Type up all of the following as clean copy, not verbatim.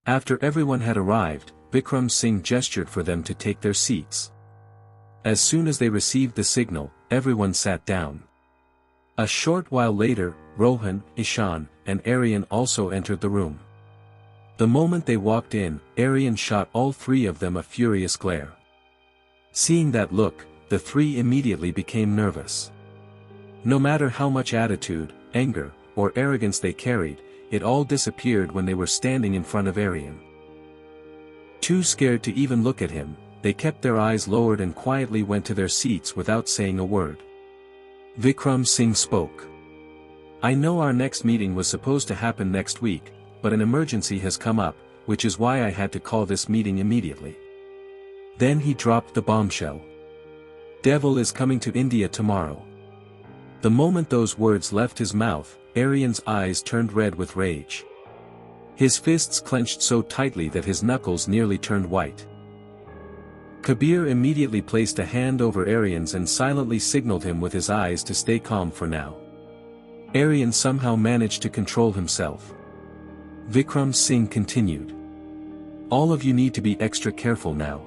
After everyone had arrived, Vikram Singh gestured for them to take their seats. As soon as they received the signal, everyone sat down. A short while later, Rohan, Ishan, and Aryan also entered the room. The moment they walked in, Aryan shot all three of them a furious glare. Seeing that look, the three immediately became nervous. No matter how much attitude, anger, or arrogance they carried, it all disappeared when they were standing in front of Aryan. Too scared to even look at him, they kept their eyes lowered and quietly went to their seats without saying a word. Vikram Singh spoke. I know our next meeting was supposed to happen next week, but an emergency has come up, which is why I had to call this meeting immediately. Then he dropped the bombshell. Devil is coming to India tomorrow. The moment those words left his mouth, Aryan's eyes turned red with rage. His fists clenched so tightly that his knuckles nearly turned white. Kabir immediately placed a hand over Aryan's and silently signaled him with his eyes to stay calm for now. Aryan somehow managed to control himself. Vikram Singh continued. All of you need to be extra careful now.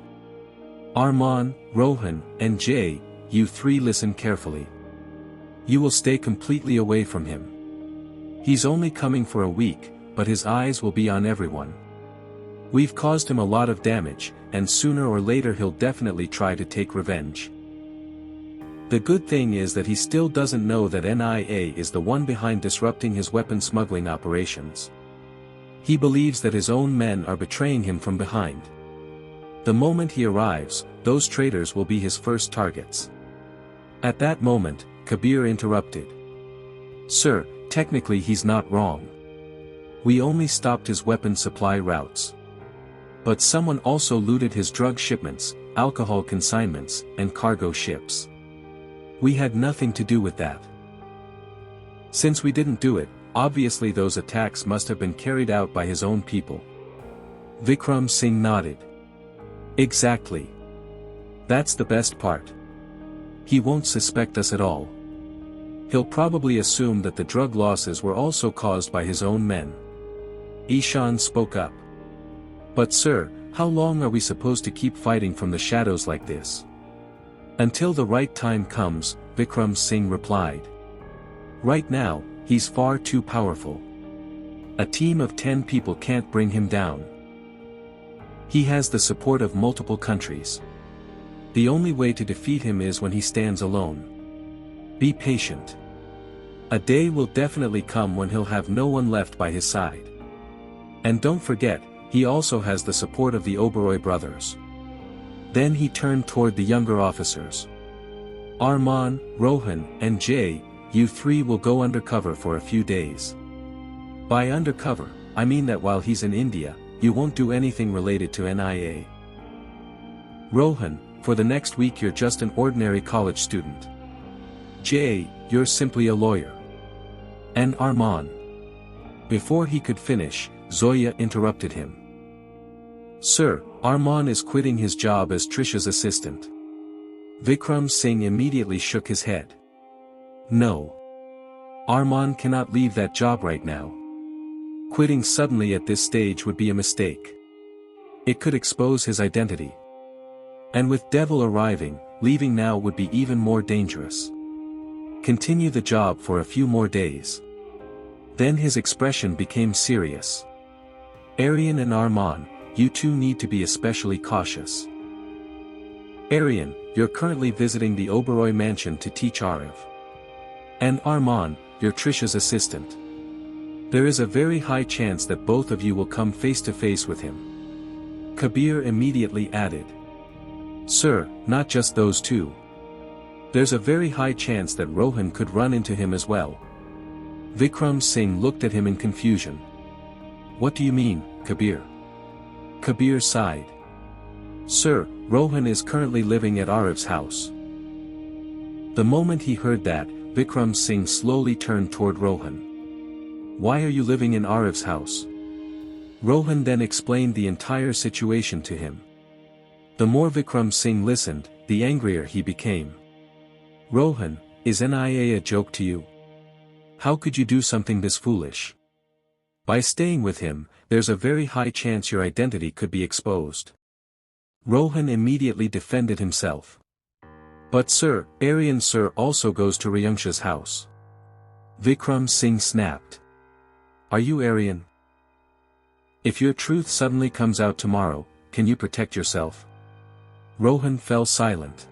Arman, Rohan, and Jay, you three listen carefully. You will stay completely away from him. He's only coming for a week, but his eyes will be on everyone. We've caused him a lot of damage, and sooner or later he'll definitely try to take revenge. The good thing is that he still doesn't know that NIA is the one behind disrupting his weapon smuggling operations. He believes that his own men are betraying him from behind. The moment he arrives, those traitors will be his first targets. At that moment, Kabir interrupted. Sir, technically he's not wrong. We only stopped his weapon supply routes. But someone also looted his drug shipments, alcohol consignments, and cargo ships. We had nothing to do with that. Since we didn't do it, obviously those attacks must have been carried out by his own people. Vikram Singh nodded. Exactly. That's the best part. He won't suspect us at all. He'll probably assume that the drug losses were also caused by his own men. Ishan spoke up. But sir, how long are we supposed to keep fighting from the shadows like this? Until the right time comes, Vikram Singh replied. Right now, he's far too powerful. A team of 10 people can't bring him down. He has the support of multiple countries. The only way to defeat him is when he stands alone. Be patient. A day will definitely come when he'll have no one left by his side. And don't forget, he also has the support of the Oberoi brothers. Then he turned toward the younger officers. Arman, Rohan, and Jay, you three will go undercover for a few days. By undercover, I mean that while he's in India, you won't do anything related to NIA. Rohan, for the next week you're just an ordinary college student. Jay, you're simply a lawyer. And Arman. Before he could finish, Zoya interrupted him. Sir, Arman is quitting his job as Trisha's assistant. Vikram Singh immediately shook his head. No. Arman cannot leave that job right now. Quitting suddenly at this stage would be a mistake. It could expose his identity. And with Devil arriving, leaving now would be even more dangerous. Continue the job for a few more days. Then his expression became serious. Aryan and Arman, you two need to be especially cautious. Aryan, you're currently visiting the Oberoi Mansion to teach Aarav. And Arman, you're Trisha's assistant. There is a very high chance that both of you will come face to face with him. Kabir immediately added. Sir, not just those two. There's a very high chance that Rohan could run into him as well. Vikram Singh looked at him in confusion. What do you mean, Kabir? Kabir sighed. Sir, Rohan is currently living at Aarav's house. The moment he heard that, Vikram Singh slowly turned toward Rohan. Why are you living in Aarav's house? Rohan then explained the entire situation to him. The more Vikram Singh listened, the angrier he became. Rohan, is NIA a joke to you? How could you do something this foolish? By staying with him, there's a very high chance your identity could be exposed. Rohan immediately defended himself. But sir, Aryan sir also goes to Rayungsha's house. Vikram Singh snapped. Are you Aryan? If your truth suddenly comes out tomorrow, can you protect yourself? Rohan fell silent.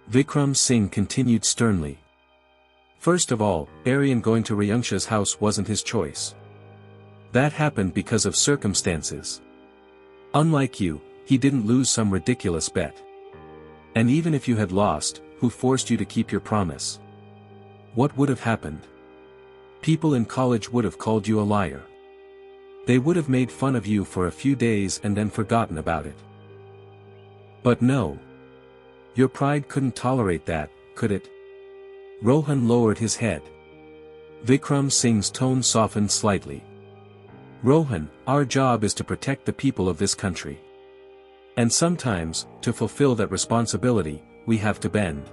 Vikram Singh continued sternly. First of all, Aryan going to Rayungsha's house wasn't his choice. That happened because of circumstances. Unlike you, he didn't lose some ridiculous bet. And even if you had lost, who forced you to keep your promise? What would have happened? People in college would have called you a liar. They would have made fun of you for a few days and then forgotten about it. But no. Your pride couldn't tolerate that, could it? Rohan lowered his head. Vikram Singh's tone softened slightly. Rohan, our job is to protect the people of this country. And sometimes, to fulfill that responsibility, we have to bend.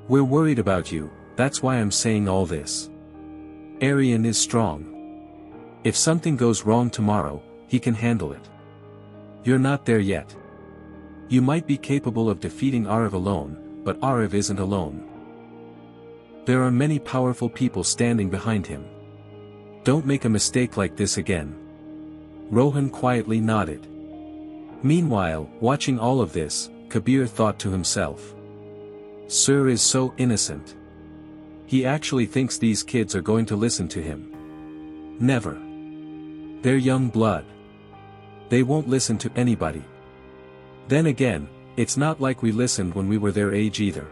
We're worried about you, that's why I'm saying all this. Aryan is strong. If something goes wrong tomorrow, he can handle it. You're not there yet. You might be capable of defeating Aarav alone, but Aarav isn't alone. There are many powerful people standing behind him. Don't make a mistake like this again. Rohan quietly nodded. Meanwhile, watching all of this, Kabir thought to himself. Sir is so innocent. He actually thinks these kids are going to listen to him. Never. They're young blood. They won't listen to anybody. Then again, it's not like we listened when we were their age either.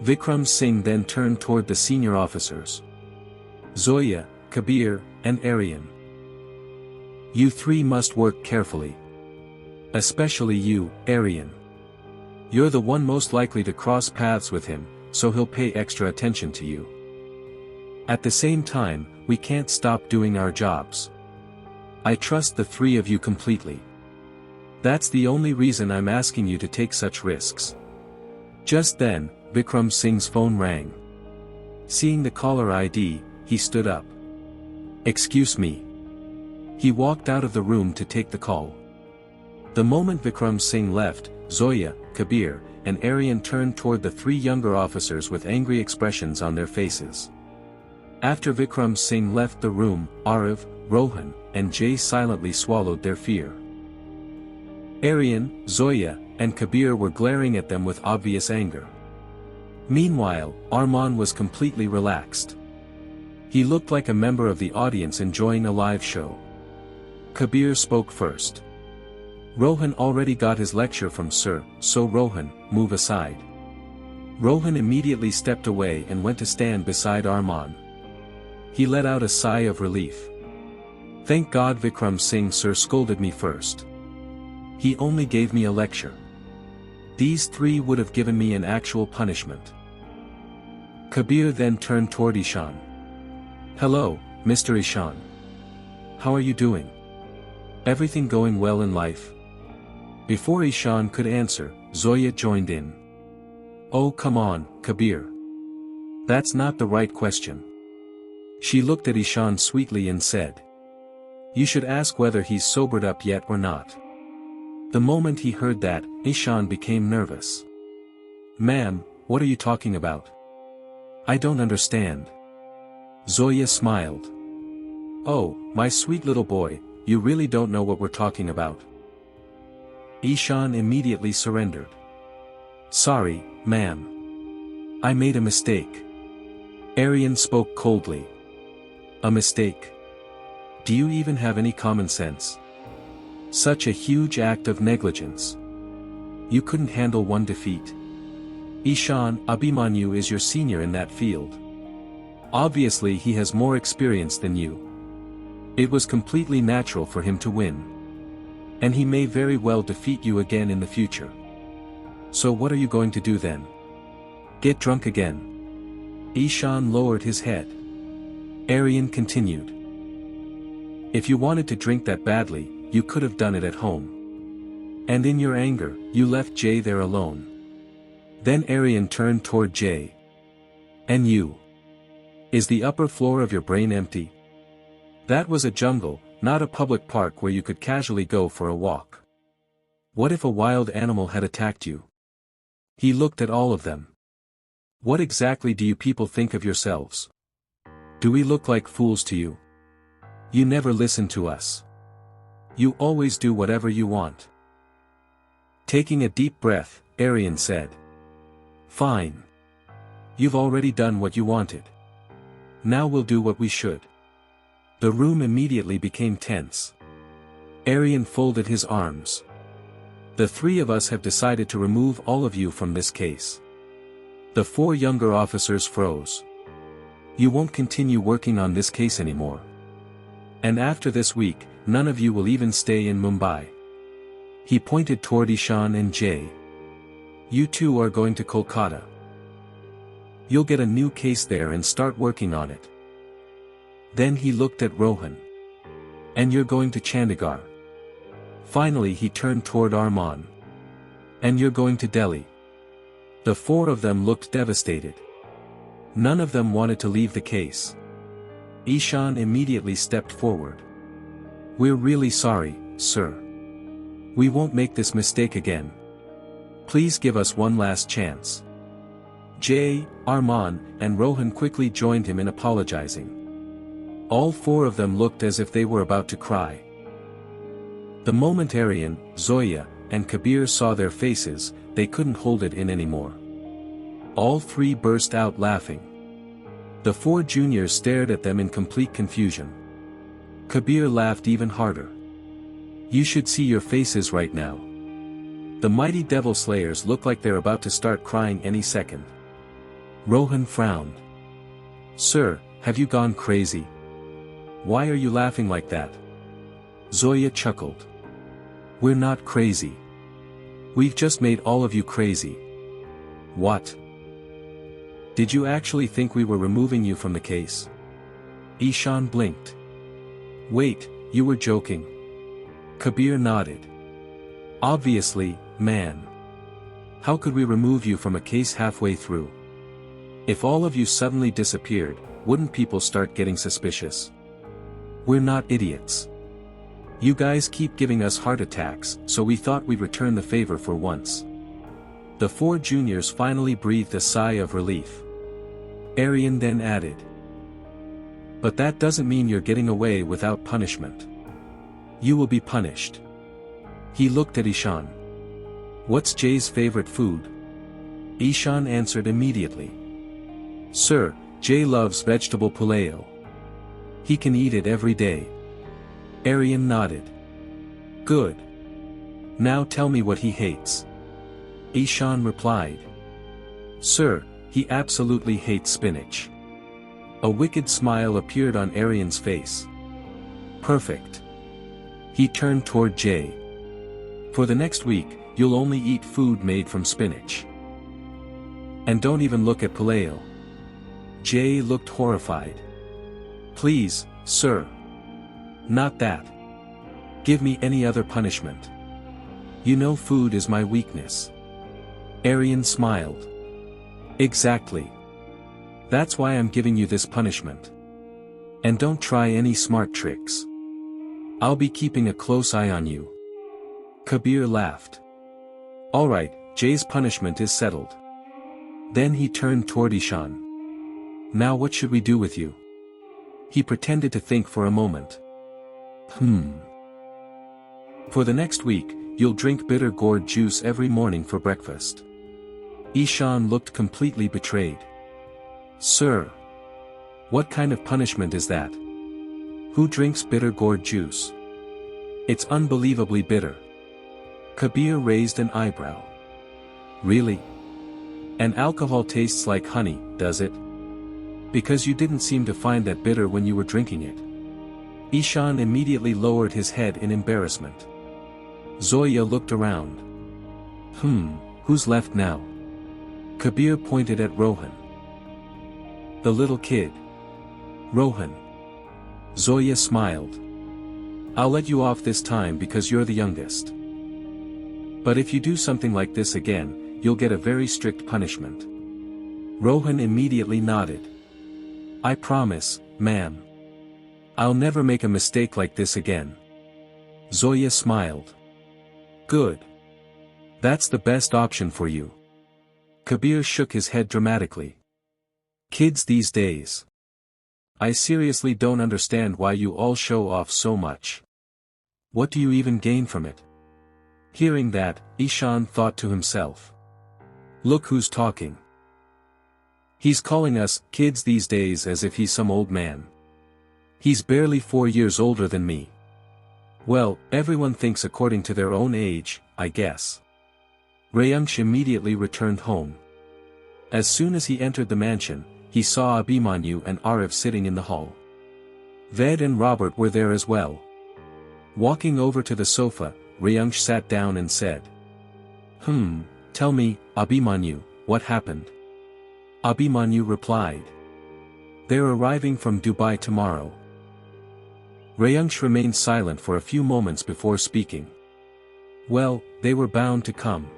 Vikram Singh then turned toward the senior officers. Zoya, Kabir, and Aryan. You three must work carefully. Especially you, Aryan. You're the one most likely to cross paths with him, so he'll pay extra attention to you. At the same time, we can't stop doing our jobs. I trust the three of you completely. That's the only reason I'm asking you to take such risks. Just then, Vikram Singh's phone rang. Seeing the caller ID, he stood up. Excuse me. He walked out of the room to take the call. The moment Vikram Singh left, Zoya, Kabir, and Aryan turned toward the three younger officers with angry expressions on their faces. After Vikram Singh left the room, Aarav, Rohan, and Jay silently swallowed their fear. Aryan, Zoya, and Kabir were glaring at them with obvious anger. Meanwhile, Arman was completely relaxed. He looked like a member of the audience enjoying a live show. Kabir spoke first. Rohan already got his lecture from Sir, so Rohan, move aside. Rohan immediately stepped away and went to stand beside Arman. He let out a sigh of relief. Thank God Vikram Singh Sir scolded me first. He only gave me a lecture. These three would have given me an actual punishment. Kabir then turned toward Ishan. Hello, Mr. Ishan. How are you doing? Everything going well in life? Before Ishan could answer, Zoya joined in. Oh come on, Kabir. That's not the right question. She looked at Ishan sweetly and said. You should ask whether he's sobered up yet or not. The moment he heard that, Ishan became nervous. Ma'am, what are you talking about? I don't understand. Zoya smiled. Oh, my sweet little boy, you really don't know what we're talking about. Ishan immediately surrendered. Sorry, ma'am. I made a mistake. Aryan spoke coldly. A mistake? Do you even have any common sense? Such a huge act of negligence. You couldn't handle one defeat. Ishan, Abhimanyu is your senior in that field. Obviously he has more experience than you. It was completely natural for him to win. And he may very well defeat you again in the future. So what are you going to do then? Get drunk again? Ishan lowered his head. Aryan continued. If you wanted to drink that badly, you could have done it at home. And in your anger, you left Jay there alone. Then Aryan turned toward Jay. And you? Is the upper floor of your brain empty? That was a jungle, not a public park where you could casually go for a walk. What if a wild animal had attacked you? He looked at all of them. What exactly do you people think of yourselves? Do we look like fools to you? You never listen to us. You always do whatever you want. Taking a deep breath, Aryan said. Fine. You've already done what you wanted. Now we'll do what we should. The room immediately became tense. Aryan folded his arms. The three of us have decided to remove all of you from this case. The four younger officers froze. You won't continue working on this case anymore. And after this week, none of you will even stay in Mumbai. He pointed toward Ishan and Jay. You two are going to Kolkata. You'll get a new case there and start working on it. Then he looked at Rohan. And you're going to Chandigarh. Finally he turned toward Arman. And you're going to Delhi. The four of them looked devastated. None of them wanted to leave the case. Ishan immediately stepped forward. We're really sorry, sir. We won't make this mistake again. Please give us one last chance. Jay, Arman, and Rohan quickly joined him in apologizing. All four of them looked as if they were about to cry. The moment Aryan, Zoya, and Kabir saw their faces, they couldn't hold it in anymore. All three burst out laughing. The four juniors stared at them in complete confusion. Kabir laughed even harder. You should see your faces right now. The mighty devil slayers look like they're about to start crying any second. Rohan frowned. Sir, have you gone crazy? Why are you laughing like that? Zoya chuckled. We're not crazy. We've just made all of you crazy. What? Did you actually think we were removing you from the case? Ishan blinked. Wait, you were joking. Kabir nodded. Obviously, man. How could we remove you from a case halfway through? If all of you suddenly disappeared, wouldn't people start getting suspicious? We're not idiots. You guys keep giving us heart attacks, so we thought we'd return the favor for once. The four juniors finally breathed a sigh of relief. Aryan then added. But that doesn't mean you're getting away without punishment. You will be punished. He looked at Ishan. What's Jay's favorite food? Ishan answered immediately. Sir, Jay loves vegetable pulao. He can eat it every day. Aryan nodded. Good. Now tell me what he hates. Ishan replied. Sir, he absolutely hates spinach. A wicked smile appeared on Aryan's face. Perfect. He turned toward Jay. For the next week, you'll only eat food made from spinach. And don't even look at pulao. Jay looked horrified. Please, sir. Not that. Give me any other punishment. You know food is my weakness. Aryan smiled. Exactly. That's why I'm giving you this punishment. And don't try any smart tricks. I'll be keeping a close eye on you. Kabir laughed. Alright, Jay's punishment is settled. Then he turned toward Ishan. Now what should we do with you? He pretended to think for a moment. For the next week, you'll drink bitter gourd juice every morning for breakfast. Ishan looked completely betrayed. Sir. What kind of punishment is that? Who drinks bitter gourd juice? It's unbelievably bitter. Kabir raised an eyebrow. Really? And alcohol tastes like honey, does it? Because you didn't seem to find that bitter when you were drinking it. Ishan immediately lowered his head in embarrassment. Zoya looked around. Who's left now? Kabir pointed at Rohan. The little kid. Rohan. Zoya smiled. I'll let you off this time because you're the youngest. But if you do something like this again, you'll get a very strict punishment. Rohan immediately nodded. I promise, ma'am. I'll never make a mistake like this again. Zoya smiled. Good. That's the best option for you. Kabir shook his head dramatically. Kids these days. I seriously don't understand why you all show off so much. What do you even gain from it? Hearing that, Ishan thought to himself. Look who's talking. He's calling us kids these days as if he's some old man. He's barely 4 years older than me. Well, everyone thinks according to their own age, I guess. Rayansh immediately returned home. As soon as he entered the mansion, he saw Abhimanyu and Aarav sitting in the hall. Ved and Robert were there as well. Walking over to the sofa, Rayansh sat down and said. Tell me, Abhimanyu, what happened? Abhimanyu replied. They're arriving from Dubai tomorrow. Rayansh remained silent for a few moments before speaking. Well, they were bound to come.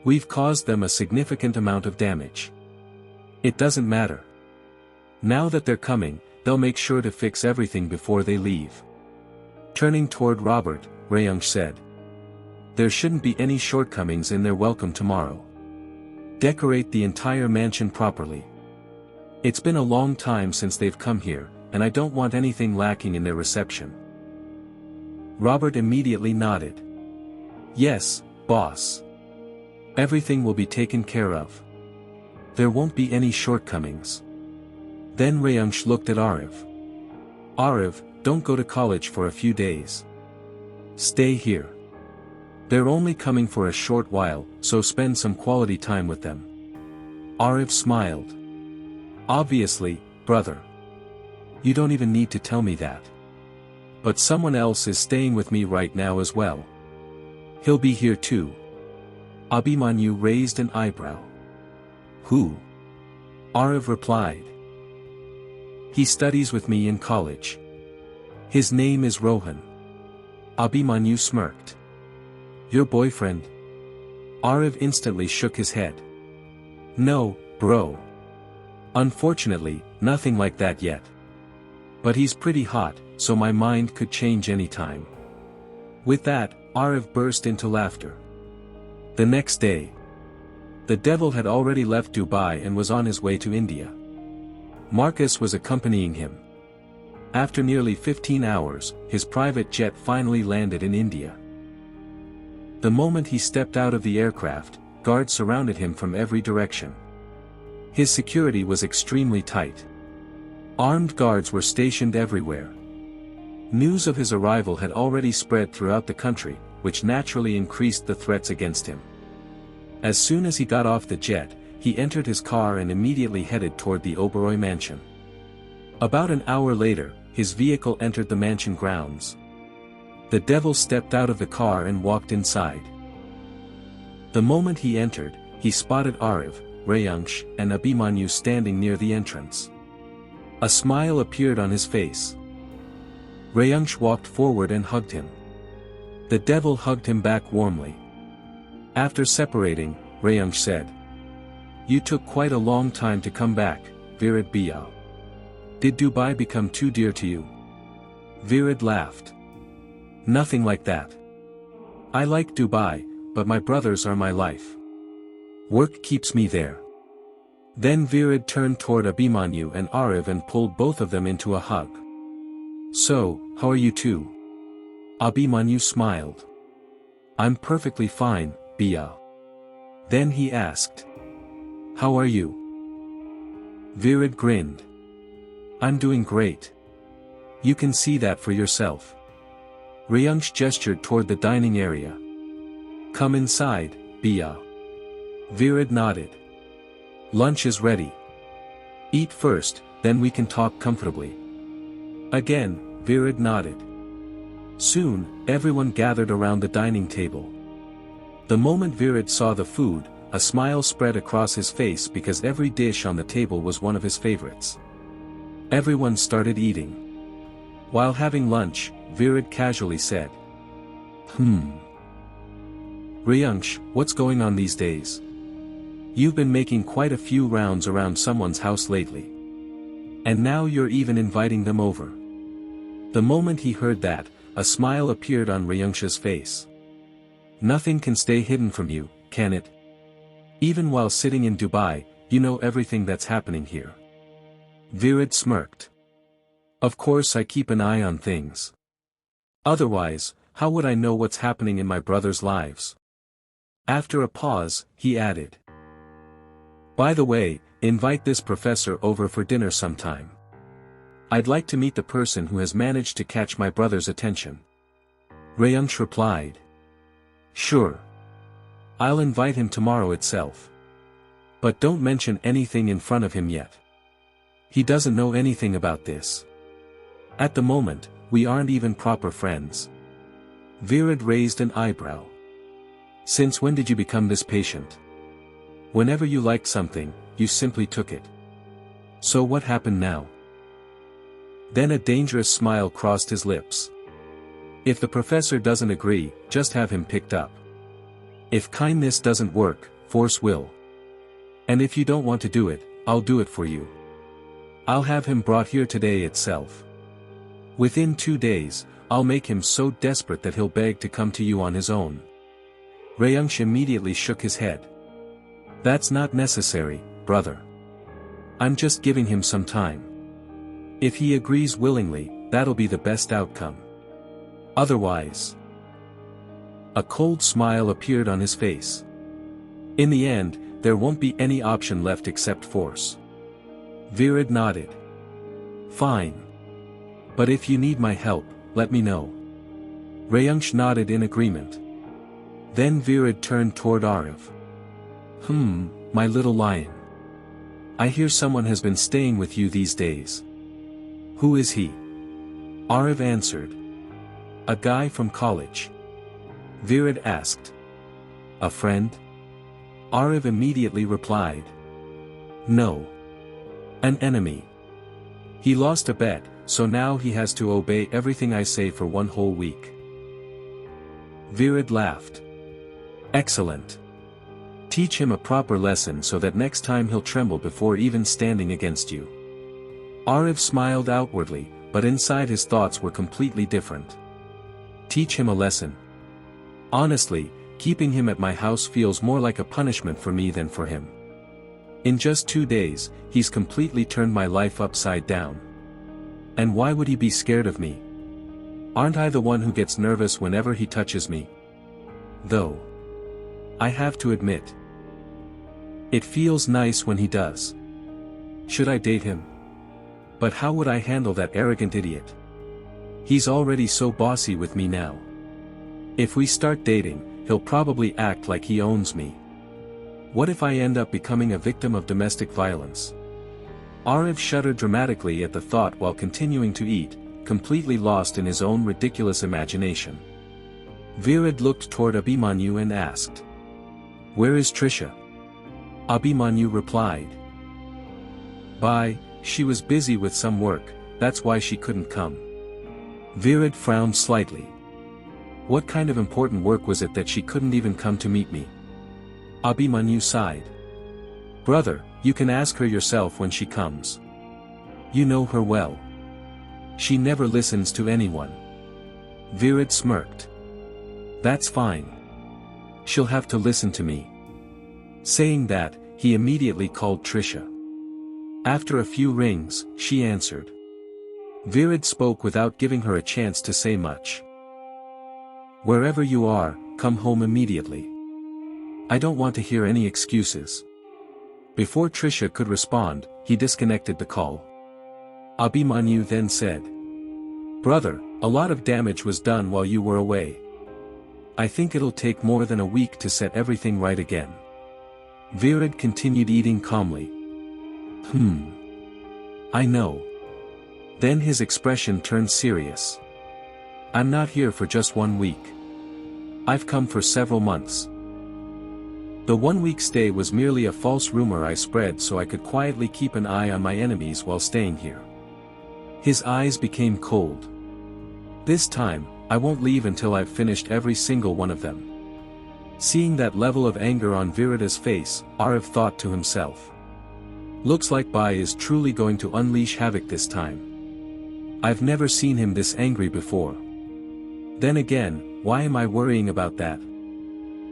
We've caused them a significant amount of damage. It doesn't matter. Now that they're coming, they'll make sure to fix everything before they leave. Turning toward Robert, Rayansh said. There shouldn't be any shortcomings in their welcome tomorrow. Decorate the entire mansion properly. It's been a long time since they've come here, and I don't want anything lacking in their reception. Robert immediately nodded. Yes, boss. Everything will be taken care of. There won't be any shortcomings. Then Rayansh looked at Aarav. Aarav, don't go to college for a few days. Stay here. They're only coming for a short while, so spend some quality time with them. Aarav smiled. Obviously, brother. You don't even need to tell me that. But someone else is staying with me right now as well. He'll be here too. Abhimanyu raised an eyebrow. Who? Aarav replied. He studies with me in college. His name is Rohan. Abhimanyu smirked. Your boyfriend? Aarav instantly shook his head. No, bro. Unfortunately, nothing like that yet. But he's pretty hot, so my mind could change anytime. With that, Aarav burst into laughter. The next day, the devil had already left Dubai and was on his way to India. Marcus was accompanying him. After nearly 15 hours, his private jet finally landed in India. The moment he stepped out of the aircraft, guards surrounded him from every direction. His security was extremely tight. Armed guards were stationed everywhere. News of his arrival had already spread throughout the country, which naturally increased the threats against him. As soon as he got off the jet, he entered his car and immediately headed toward the Oberoi Mansion. About an hour later, his vehicle entered the mansion grounds. The devil stepped out of the car and walked inside. The moment he entered, he spotted Aarav, Rayansh, and Abhimanyu standing near the entrance. A smile appeared on his face. Rayansh walked forward and hugged him. The devil hugged him back warmly. After separating, Rayansh said, You took quite a long time to come back, Viruddh. Did Dubai become too dear to you? Viruddh laughed. Nothing like that. I like Dubai, but my brothers are my life. Work keeps me there. Then Viruddh turned toward Abhimanyu and Aarav and pulled both of them into a hug. So, how are you two? Abhimanyu smiled. I'm perfectly fine, Bia. Then he asked. How are you? Viruddh grinned. I'm doing great. You can see that for yourself. Rayansh gestured toward the dining area. Come inside, Bia. Viruddh nodded. Lunch is ready. Eat first, then we can talk comfortably. Again, Viruddh nodded. Soon, everyone gathered around the dining table. The moment Viruddh saw the food, a smile spread across his face because every dish on the table was one of his favorites. Everyone started eating. While having lunch, Viruddh casually said. Rayansh, what's going on these days? You've been making quite a few rounds around someone's house lately. And now you're even inviting them over. The moment he heard that, a smile appeared on Rayungsha's face. Nothing can stay hidden from you, can it? Even while sitting in Dubai, you know everything that's happening here. Viruddh smirked. Of course I keep an eye on things. Otherwise, how would I know what's happening in my brothers' lives? After a pause, he added. By the way, invite this professor over for dinner sometime. I'd like to meet the person who has managed to catch my brother's attention. Rayungsha replied. Sure. I'll invite him tomorrow itself. But don't mention anything in front of him yet. He doesn't know anything about this. At the moment, we aren't even proper friends. Viruddh raised an eyebrow. Since when did you become this patient? Whenever you liked something, you simply took it. So what happened now? Then a dangerous smile crossed his lips. If the professor doesn't agree, just have him picked up. If kindness doesn't work, force will. And if you don't want to do it, I'll do it for you. I'll have him brought here today itself. Within 2 days, I'll make him so desperate that he'll beg to come to you on his own. Rayungsha immediately shook his head. That's not necessary, brother. I'm just giving him some time. If he agrees willingly, that'll be the best outcome. Otherwise. A cold smile appeared on his face. In the end, there won't be any option left except force. Viruddh nodded. Fine. But if you need my help, let me know. Rayungsha nodded in agreement. Then Viruddh turned toward Aarav. My little lion. I hear someone has been staying with you these days. Who is he? Aarav answered. A guy from college. Viruddh asked. A friend? Aarav immediately replied. No. An enemy. He lost a bet, so now he has to obey everything I say for 1 whole week. Viruddh laughed. Excellent. Teach him a proper lesson so that next time he'll tremble before even standing against you. Aarav smiled outwardly, but inside his thoughts were completely different. Teach him a lesson. Honestly, keeping him at my house feels more like a punishment for me than for him. In just 2 days, he's completely turned my life upside down. And why would he be scared of me? Aren't I the one who gets nervous whenever he touches me? Though. I have to admit. It feels nice when he does. Should I date him? But how would I handle that arrogant idiot? He's already so bossy with me now. If we start dating, he'll probably act like he owns me. What if I end up becoming a victim of domestic violence? Aarav shuddered dramatically at the thought while continuing to eat, completely lost in his own ridiculous imagination. Viruddh looked toward Abhimanyu and asked. Where is Trisha? Abhimanyu replied. Bye, she was busy with some work, that's why she couldn't come. Viruddh frowned slightly. What kind of important work was it that she couldn't even come to meet me? Abhimanyu sighed. Brother, you can ask her yourself when she comes. You know her well. She never listens to anyone. Viruddh smirked. That's fine. She'll have to listen to me. Saying that, he immediately called Trisha. After a few rings, she answered. Viruddh spoke without giving her a chance to say much. Wherever you are, come home immediately. I don't want to hear any excuses. Before Trisha could respond, he disconnected the call. Abhimanyu then said. Brother, a lot of damage was done while you were away. I think it'll take more than a week to set everything right again. Viruddh continued eating calmly. I know. Then his expression turned serious. I'm not here for just 1 week. I've come for several months. The 1-week stay was merely a false rumor I spread so I could quietly keep an eye on my enemies while staying here. His eyes became cold. This time, I won't leave until I've finished every single one of them. Seeing that level of anger on Viruddha's face, Aarav thought to himself. Looks like Bai is truly going to unleash havoc this time. I've never seen him this angry before. Then again, why am I worrying about that?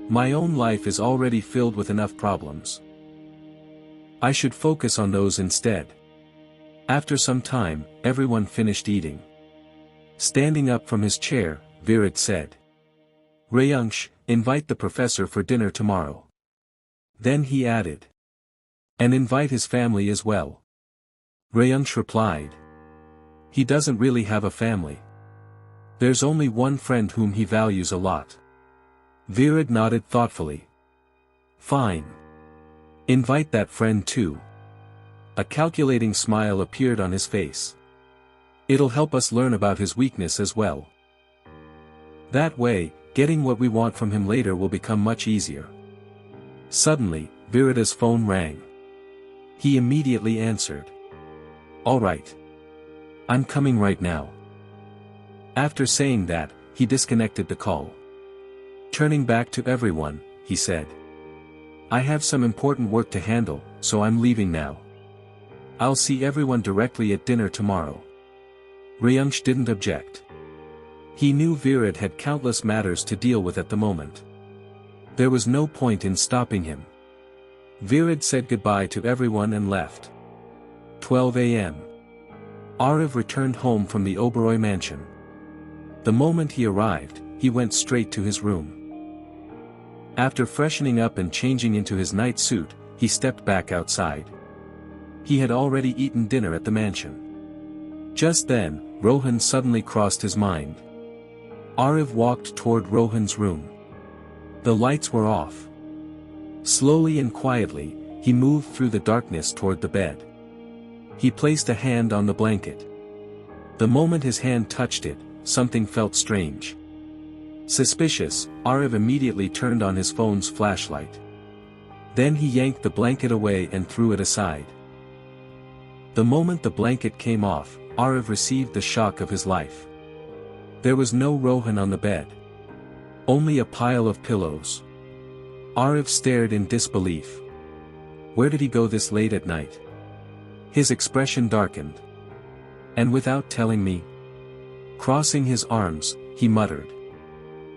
My own life is already filled with enough problems. I should focus on those instead. After some time, everyone finished eating. Standing up from his chair, Viruddh said, "Rayansh, invite the professor for dinner tomorrow." Then he added, "And invite his family as well." Rayansh replied, "He doesn't really have a family. There's only one friend whom he values a lot." Viruddh nodded thoughtfully. "Fine. Invite that friend too." A calculating smile appeared on his face. "It'll help us learn about his weakness as well. That way, getting what we want from him later will become much easier." Suddenly, Viruddh's phone rang. He immediately answered. "All right. I'm coming right now." After saying that, he disconnected the call. Turning back to everyone, he said, "I have some important work to handle, so I'm leaving now. I'll see everyone directly at dinner tomorrow." Rayansh didn't object. He knew Viruddh had countless matters to deal with at the moment. There was no point in stopping him. Viruddh said goodbye to everyone and left. 12 a.m. Aarav returned home from the Oberoi Mansion. The moment he arrived, he went straight to his room. After freshening up and changing into his night suit, he stepped back outside. He had already eaten dinner at the mansion. Just then, Rohan suddenly crossed his mind. Aarav walked toward Rohan's room. The lights were off. Slowly and quietly, he moved through the darkness toward the bed. He placed a hand on the blanket. The moment his hand touched it, something felt strange. Suspicious, Aarav immediately turned on his phone's flashlight. Then he yanked the blanket away and threw it aside. The moment the blanket came off, Aarav received the shock of his life. There was no Rohan on the bed. Only a pile of pillows. Aarav stared in disbelief. Where did he go this late at night? His expression darkened. And without telling me? Crossing his arms, he muttered.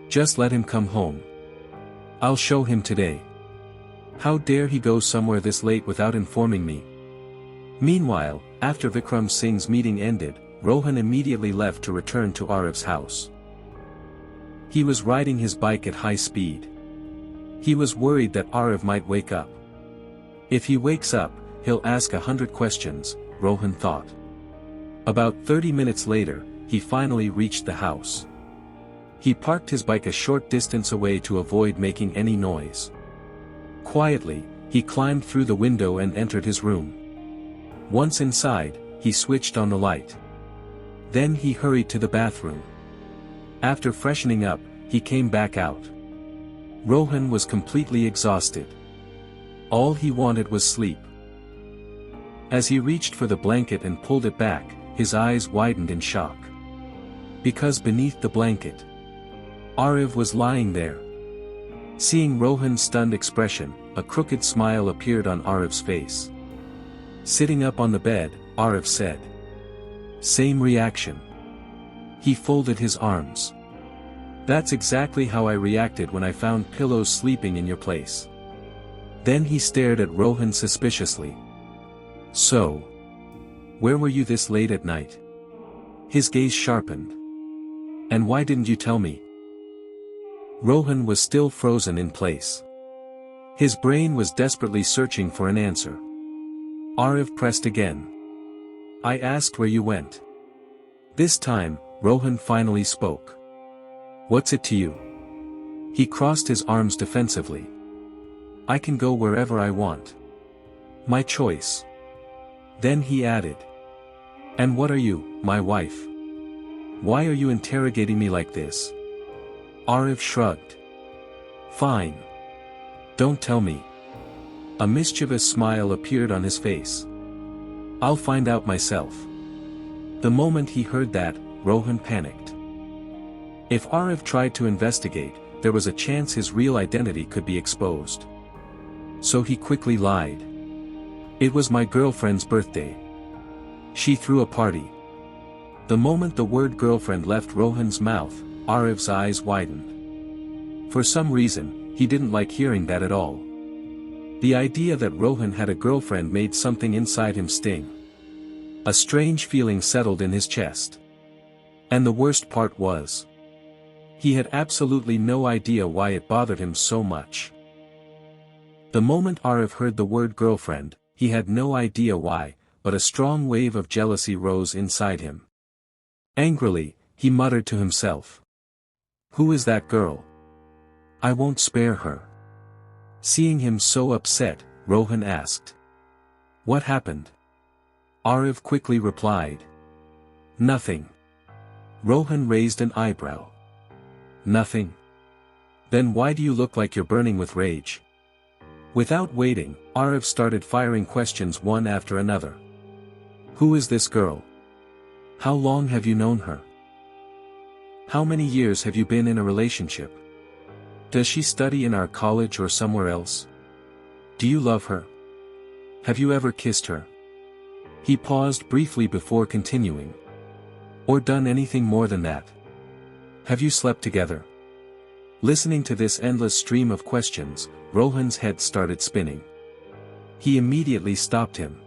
Just let him come home. I'll show him today. How dare he go somewhere this late without informing me? Meanwhile, after Vikram Singh's meeting ended, Rohan immediately left to return to Aarav's house. He was riding his bike at high speed. He was worried that Aarav might wake up. If he wakes up, he'll ask 100 questions, Rohan thought. About 30 minutes later, he finally reached the house. He parked his bike a short distance away to avoid making any noise. Quietly, he climbed through the window and entered his room. Once inside, he switched on the light. Then he hurried to the bathroom. After freshening up, he came back out. Rohan was completely exhausted. All he wanted was sleep. As he reached for the blanket and pulled it back, his eyes widened in shock. Because beneath the blanket, Aarav was lying there. Seeing Rohan's stunned expression, a crooked smile appeared on Aarav's face. Sitting up on the bed, Aarav said. Same reaction. He folded his arms. That's exactly how I reacted when I found pillows sleeping in your place. Then he stared at Rohan suspiciously. So, where were you this late at night? His gaze sharpened. And why didn't you tell me? Rohan was still frozen in place. His brain was desperately searching for an answer. Aarav pressed again. I asked where you went. This time, Rohan finally spoke. What's it to you? He crossed his arms defensively. I can go wherever I want. My choice. Then he added. And what are you, my wife? Why are you interrogating me like this? Aarav shrugged. Fine. Don't tell me. A mischievous smile appeared on his face. I'll find out myself. The moment he heard that, Rohan panicked. If Aarav tried to investigate, there was a chance his real identity could be exposed. So he quickly lied. It was my girlfriend's birthday. She threw a party. The moment the word girlfriend left Rohan's mouth, Aarav's eyes widened. For some reason, he didn't like hearing that at all. The idea that Rohan had a girlfriend made something inside him sting. A strange feeling settled in his chest. And the worst part was, he had absolutely no idea why it bothered him so much. The moment Aarav heard the word girlfriend, he had no idea why, but a strong wave of jealousy rose inside him. Angrily, he muttered to himself. Who is that girl? I won't spare her. Seeing him so upset, Rohan asked. What happened? Aarav quickly replied. Nothing. Rohan raised an eyebrow. Nothing? Then why do you look like you're burning with rage? Without waiting, Aarav started firing questions one after another. Who is this girl? How long have you known her? How many years have you been in a relationship? Does she study in our college or somewhere else? Do you love her? Have you ever kissed her? He paused briefly before continuing. Or done anything more than that? Have you slept together? Listening to this endless stream of questions, Rohan's head started spinning. He immediately stopped him.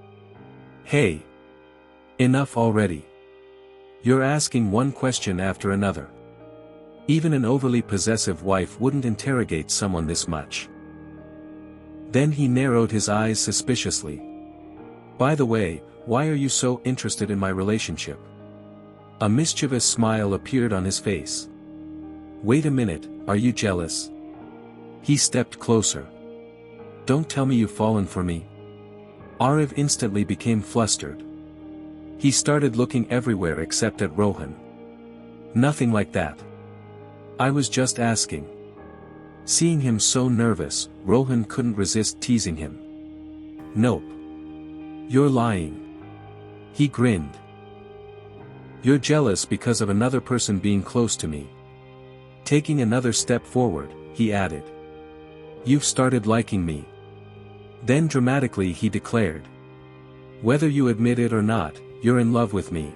Hey! Enough already. You're asking one question after another. Even an overly possessive wife wouldn't interrogate someone this much. Then he narrowed his eyes suspiciously. By the way, why are you so interested in my relationship? A mischievous smile appeared on his face. Wait a minute, are you jealous? He stepped closer. Don't tell me you've fallen for me. Aarav instantly became flustered. He started looking everywhere except at Rohan. Nothing like that. I was just asking. Seeing him so nervous, Rohan couldn't resist teasing him. Nope. You're lying. He grinned. You're jealous because of another person being close to me. Taking another step forward, he added. You've started liking me. Then dramatically he declared. Whether you admit it or not, you're in love with me.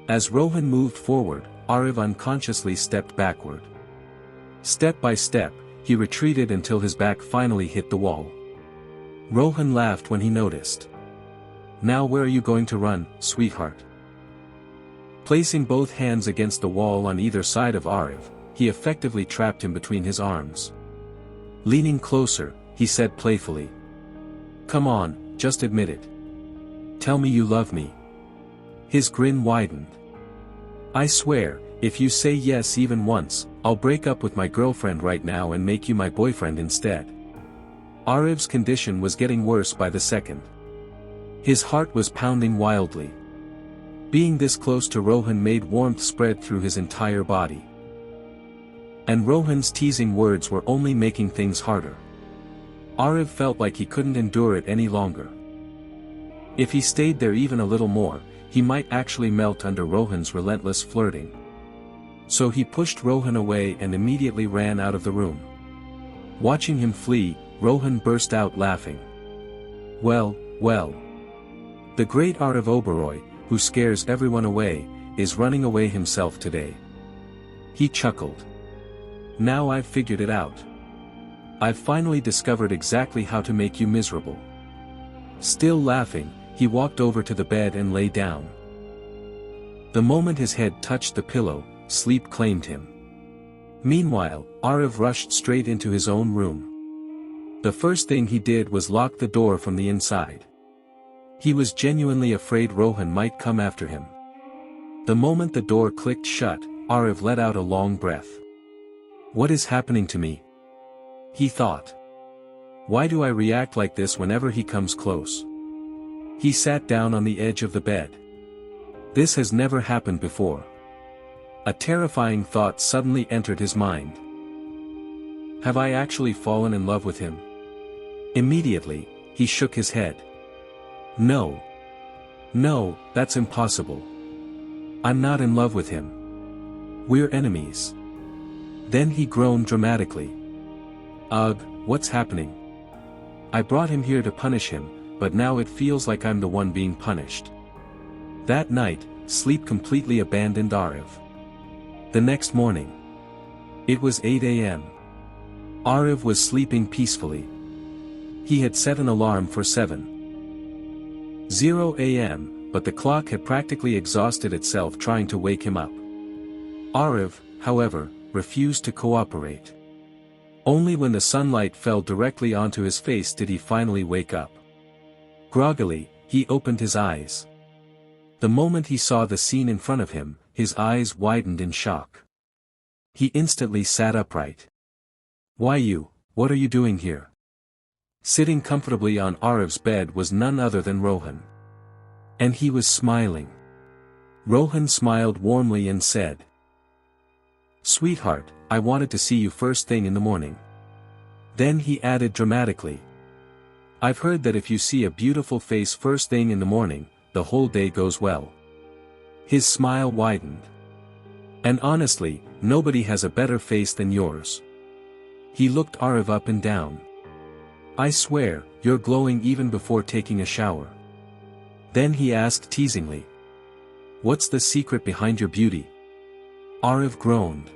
As Rohan moved forward, Aarav unconsciously stepped backward. Step by step, he retreated until his back finally hit the wall. Rohan laughed when he noticed. Now where are you going to run, sweetheart? Placing both hands against the wall on either side of Aarav, he effectively trapped him between his arms. Leaning closer, he said playfully. Come on, just admit it. Tell me you love me. His grin widened. I swear, if you say yes even once, I'll break up with my girlfriend right now and make you my boyfriend instead. Aarav's condition was getting worse by the second. His heart was pounding wildly. Being this close to Rohan made warmth spread through his entire body. And Rohan's teasing words were only making things harder. Aarav felt like he couldn't endure it any longer. If he stayed there even a little more, he might actually melt under Rohan's relentless flirting. So he pushed Rohan away and immediately ran out of the room. Watching him flee, Rohan burst out laughing. Well, well. The great art of Oberoi, who scares everyone away, is running away himself today. He chuckled. Now I've figured it out. I've finally discovered exactly how to make you miserable. Still laughing, he walked over to the bed and lay down. The moment his head touched the pillow, sleep claimed him. Meanwhile, Aarav rushed straight into his own room. The first thing he did was lock the door from the inside. He was genuinely afraid Rohan might come after him. The moment the door clicked shut, Aarav let out a long breath. What is happening to me? He thought. Why do I react like this whenever he comes close? He sat down on the edge of the bed. This has never happened before. A terrifying thought suddenly entered his mind. Have I actually fallen in love with him? Immediately, he shook his head. No. No, that's impossible. I'm not in love with him. We're enemies. Then he groaned dramatically. Ugh, what's happening? I brought him here to punish him, but now it feels like I'm the one being punished. That night, sleep completely abandoned Aarav. The next morning. It was 8 a.m. Aarav was sleeping peacefully. He had set an alarm for 7:00 a.m., but the clock had practically exhausted itself trying to wake him up. Aarav, however, refused to cooperate. Only when the sunlight fell directly onto his face did he finally wake up. Groggily, he opened his eyes. The moment he saw the scene in front of him, his eyes widened in shock. He instantly sat upright. "Why you, what are you doing here?" Sitting comfortably on Aarav's bed was none other than Rohan. And he was smiling. Rohan smiled warmly and said, "Sweetheart, I wanted to see you first thing in the morning." Then he added dramatically, "I've heard that if you see a beautiful face first thing in the morning, the whole day goes well." His smile widened. "And honestly, nobody has a better face than yours." He looked Aarav up and down. "I swear, you're glowing even before taking a shower." Then he asked teasingly, "What's the secret behind your beauty?" Aarav groaned.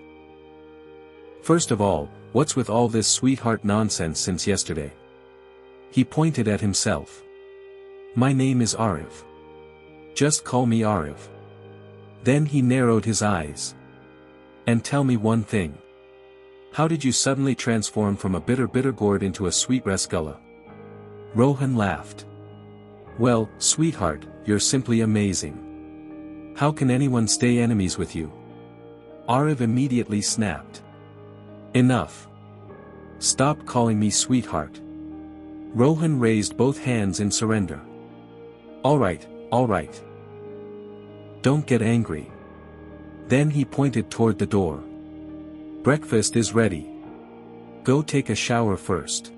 "First of all, what's with all this sweetheart nonsense since yesterday?" He pointed at himself. "My name is Aarav. Just call me Aarav." Then he narrowed his eyes. "And tell me one thing. How did you suddenly transform from a bitter gourd into a sweet rasgulla?" Rohan laughed. "Well, sweetheart, you're simply amazing. How can anyone stay enemies with you?" Aarav immediately snapped. "Enough. Stop calling me sweetheart." Rohan raised both hands in surrender. All right. Don't get angry." Then he pointed toward the door. "Breakfast is ready. Go take a shower first."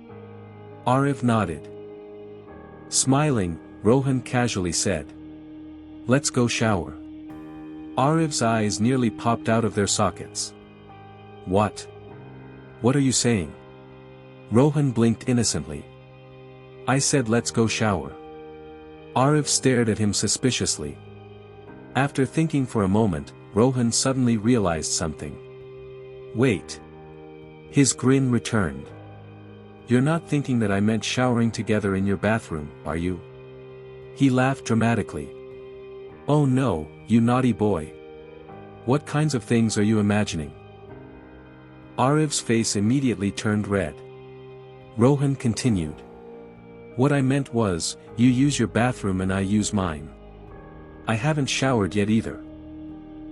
Aarav nodded. Smiling, Rohan casually said, "Let's go shower." Aarav's eyes nearly popped out of their sockets. What are you saying?" Rohan blinked innocently. "I said let's go shower." Aarav stared at him suspiciously. After thinking for a moment, Rohan suddenly realized something. "Wait." His grin returned. "You're not thinking that I meant showering together in your bathroom, are you?" He laughed dramatically. "Oh no, you naughty boy. What kinds of things are you imagining?" Aarav's face immediately turned red. Rohan continued. "What I meant was, you use your bathroom and I use mine. I haven't showered yet either.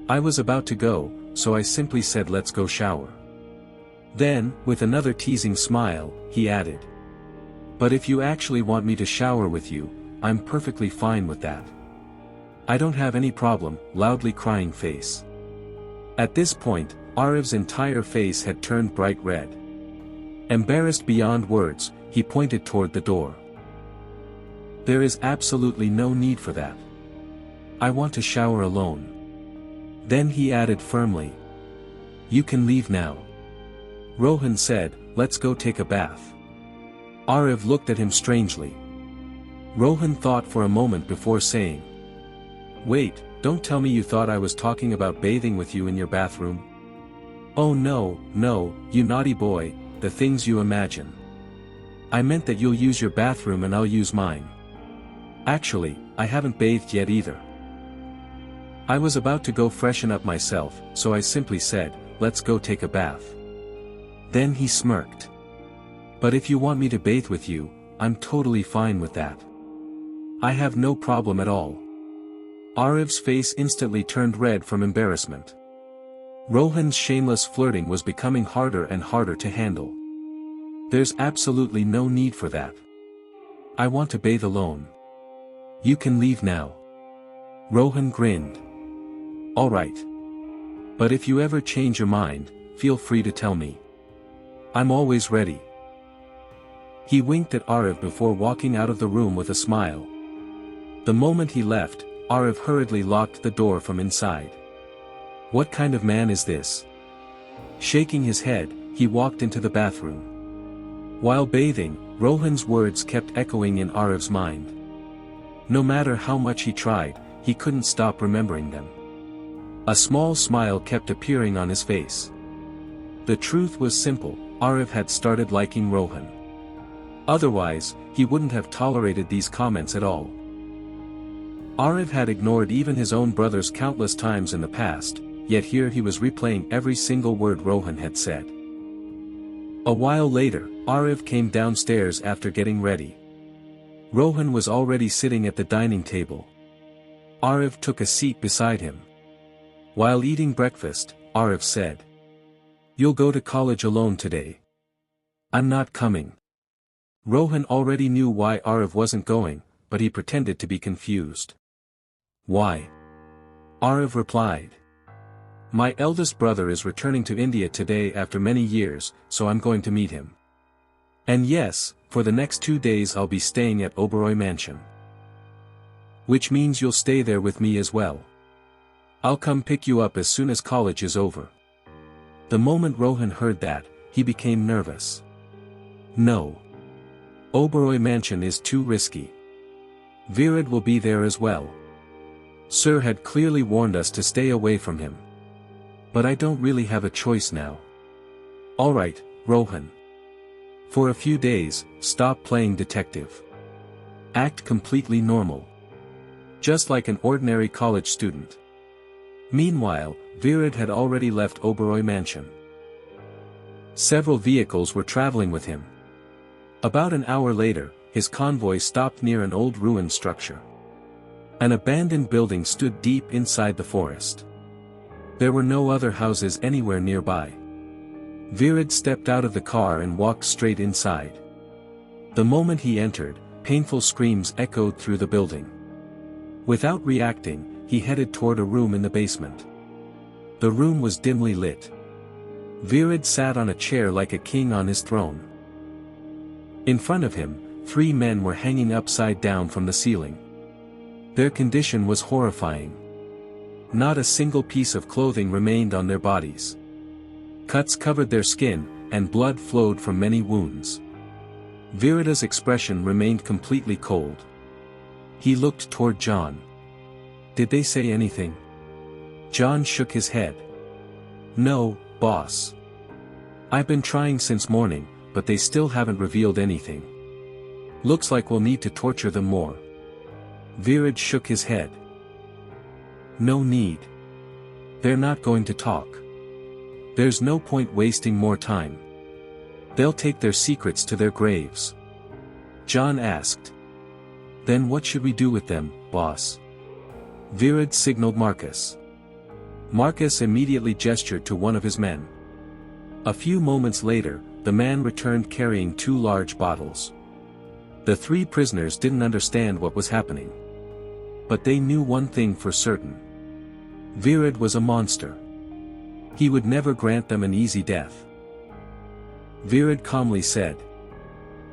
I was about to go, so I simply said let's go shower." Then, with another teasing smile, he added, "But if you actually want me to shower with you, I'm perfectly fine with that. I don't have any problem." Loudly crying face. At this point, Aarav's entire face had turned bright red. Embarrassed beyond words, he pointed toward the door. "There is absolutely no need for that. I want to shower alone." Then he added firmly, "You can leave now." Rohan said, "Let's go take a bath." Aarav looked at him strangely. Rohan thought for a moment before saying, "Wait, don't tell me you thought I was talking about bathing with you in your bathroom?" "Oh no, you naughty boy, the things you imagine. I meant that you'll use your bathroom and I'll use mine. Actually, I haven't bathed yet either. I was about to go freshen up myself, so I simply said, let's go take a bath." Then he smirked. "But if you want me to bathe with you, I'm totally fine with that. I have no problem at all." Aarav's face instantly turned red from embarrassment. Rohan's shameless flirting was becoming harder and harder to handle. "There's absolutely no need for that. I want to bathe alone. You can leave now." Rohan grinned. "All right. But if you ever change your mind, feel free to tell me. I'm always ready." He winked at Aarav before walking out of the room with a smile. The moment he left, Aarav hurriedly locked the door from inside. What kind of man is this? Shaking his head, he walked into the bathroom. While bathing, Rohan's words kept echoing in Aarav's mind. No matter how much he tried, he couldn't stop remembering them. A small smile kept appearing on his face. The truth was simple, Aarav had started liking Rohan. Otherwise, he wouldn't have tolerated these comments at all. Aarav had ignored even his own brothers countless times in the past, yet here he was replaying every single word Rohan had said. A while later, Aarav came downstairs after getting ready. Rohan was already sitting at the dining table. Aarav took a seat beside him. While eating breakfast, Aarav said, "You'll go to college alone today." "I'm not coming." Rohan already knew why Aarav wasn't going, but he pretended to be confused. "Why?" Aarav replied. "My eldest brother is returning to India today after many years, so I'm going to meet him. And yes, for the next 2 days I'll be staying at Oberoi Mansion. Which means you'll stay there with me as well. I'll come pick you up as soon as college is over." The moment Rohan heard that, he became nervous. "No. Oberoi Mansion is too risky. Viruddh will be there as well. Sir had clearly warned us to stay away from him. But I don't really have a choice now." "Alright, Rohan. For a few days, stop playing detective. Act completely normal. Just like an ordinary college student." Meanwhile, Viruddh had already left Oberoi Mansion. Several vehicles were traveling with him. About an hour later, his convoy stopped near an old ruined structure. An abandoned building stood deep inside the forest. There were no other houses anywhere nearby. Viruddh stepped out of the car and walked straight inside. The moment he entered, painful screams echoed through the building. Without reacting, he headed toward a room in the basement. The room was dimly lit. Viruddh sat on a chair like a king on his throne. In front of him, 3 men were hanging upside down from the ceiling. Their condition was horrifying. Not a single piece of clothing remained on their bodies. Cuts covered their skin, and blood flowed from many wounds. Viruddh's expression remained completely cold. He looked toward John. "Did they say anything?" John shook his head. "No, boss. I've been trying since morning, but they still haven't revealed anything. Looks like we'll need to torture them more." Viruddh shook his head. "No need. They're not going to talk. There's no point wasting more time. They'll take their secrets to their graves." John asked. "Then what should we do with them, boss?" Viruddh signaled Marcus. Marcus immediately gestured to one of his men. A few moments later, the man returned carrying 2 large bottles. The 3 prisoners didn't understand what was happening. But they knew one thing for certain. Viruddh was a monster. He would never grant them an easy death. Viruddh calmly said,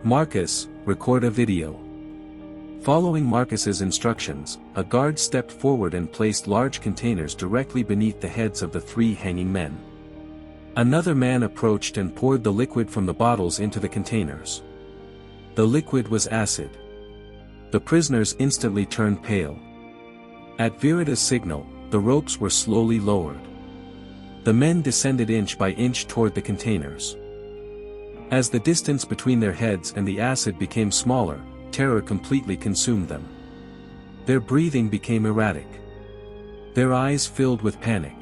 "Marcus, record a video." Following Marcus's instructions, a guard stepped forward and placed large containers directly beneath the heads of the 3 hanging men. Another man approached and poured the liquid from the bottles into the containers. The liquid was acid. The prisoners instantly turned pale. At Viruddh's signal, the ropes were slowly lowered. The men descended inch by inch toward the containers. As the distance between their heads and the acid became smaller, terror completely consumed them. Their breathing became erratic. Their eyes filled with panic.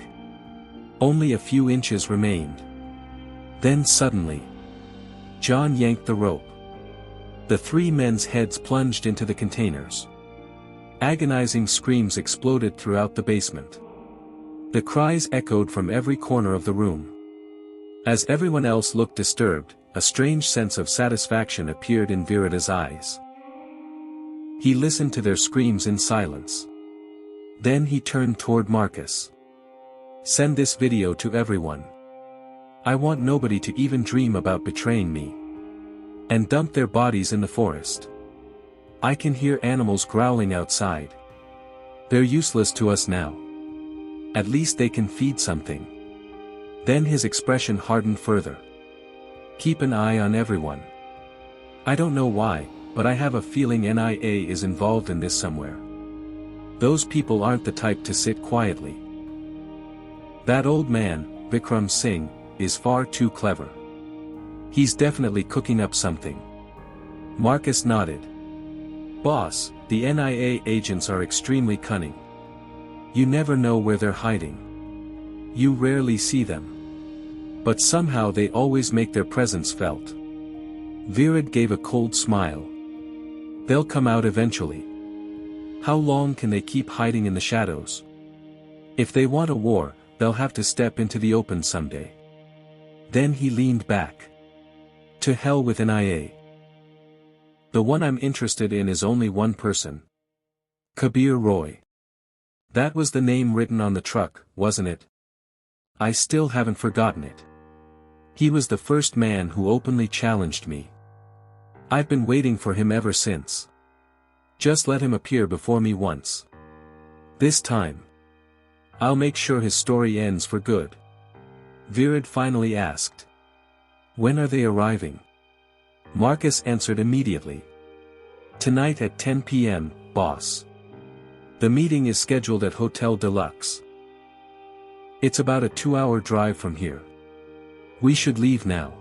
Only a few inches remained. Then suddenly, John yanked the rope. The 3 men's heads plunged into the containers. Agonizing screams exploded throughout the basement. The cries echoed from every corner of the room. As everyone else looked disturbed, a strange sense of satisfaction appeared in Viruddh's eyes. He listened to their screams in silence. Then he turned toward Marcus. "Send this video to everyone. I want nobody to even dream about betraying me. And dump their bodies in the forest. I can hear animals growling outside. They're useless to us now. At least they can feed something." Then his expression hardened further. "Keep an eye on everyone. I don't know why, but I have a feeling NIA is involved in this somewhere. Those people aren't the type to sit quietly. That old man, Vikram Singh, is far too clever. He's definitely cooking up something. Marcus nodded. Boss, the NIA agents are extremely cunning. You never know where they're hiding. You rarely see them. But somehow they always make their presence felt. Viruddh gave a cold smile. They'll come out eventually. How long can they keep hiding in the shadows? If they want a war, they'll have to step into the open someday. Then he leaned back. To hell with NIA. The one I'm interested in is only one person. Kabir Roy. That was the name written on the truck, wasn't it? I still haven't forgotten it. He was the first man who openly challenged me. I've been waiting for him ever since. Just let him appear before me once. This time. I'll make sure his story ends for good. Viruddh finally asked. When are they arriving? Marcus answered immediately. Tonight at 10 p.m., boss. The meeting is scheduled at Hotel Deluxe. It's about a 2-hour drive from here. We should leave now.